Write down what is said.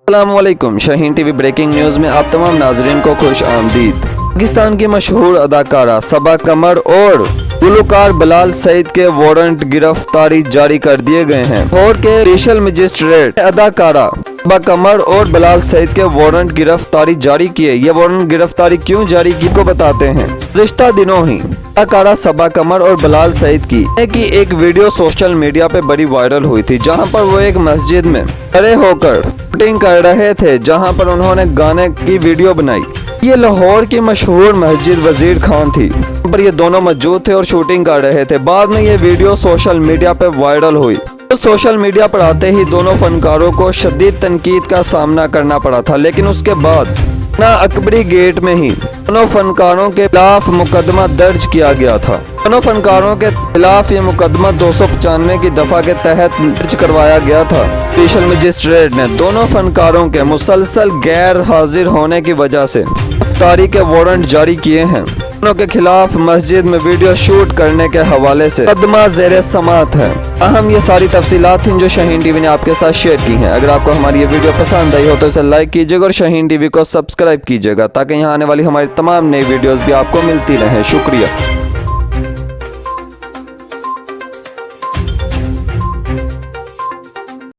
अस्सलामुअलैकुम। Shaheen TV breaking news में आप तमाम नाजरीन को खुश आमदीद। पाकिस्तान की मशहूर अदाकारा सबा कमर और गुलकार बिलाल सईद के वारंट गिरफ्तारी जारी कर दिए गए हैं। लाहौर के स्पेशल मजिस्ट्रेट अदाकारा सबा कमर और बिलाल सईद के वारंट गिरफ्तारी जारी किए। ये वारंट गिरफ्तारी क्यों जारी की को बताते हैं। गुज़िश्ता दिनों ही अदाकारा सबा कमर और बिलाल सईद की एक वीडियो सोशल मीडिया पे बड़ी वायरल हुई थी, जहां पर वो एक मस्जिद में खड़े होकर शूटिंग कर रहे थे, जहां पर उन्होंने गाने की वीडियो बनाई। ये लाहौर की मशहूर मस्जिद वजीर खान थी, पर ये दोनों मौजूद थे और शूटिंग कर रहे थे। बाद में ये वीडियो सोशल मीडिया पे वायरल हुई। तो सोशल मीडिया पर आते ही दोनों फनकारों को शदीद तनकीद का सामना करना पड़ा था, लेकिन उसके बाद ना अकबरी गेट में ही दोनों फनकारों के खिलाफ मुकदमा दर्ज किया गया था। दोनों फनकारों के खिलाफ ये मुकदमा 295 की दफा के तहत दर्ज करवाया गया था। स्पेशल मजिस्ट्रेट ने दोनों फनकारों के मुसलसल गैर हाजिर होने की वजह से गिरफ्तारी के वारंट जारी किए हैं। दोनों के खिलाफ मस्जिद में वीडियो शूट करने के हवाले से मुकदमा ज़ेरे समाअत है। अहम ये सारी तफसीलात थीं जो शाहीन टीवी ने आपके साथ शेयर की हैं। अगर आपको हमारी ये वीडियो पसंद आई हो तो इसे लाइक कीजिएगा और शाहीन टीवी को सब्सक्राइब कीजिएगा, ताकि यहाँ आने वाली हमारी तमाम नई वीडियोस भी आपको मिलती रहें। शुक्रिया।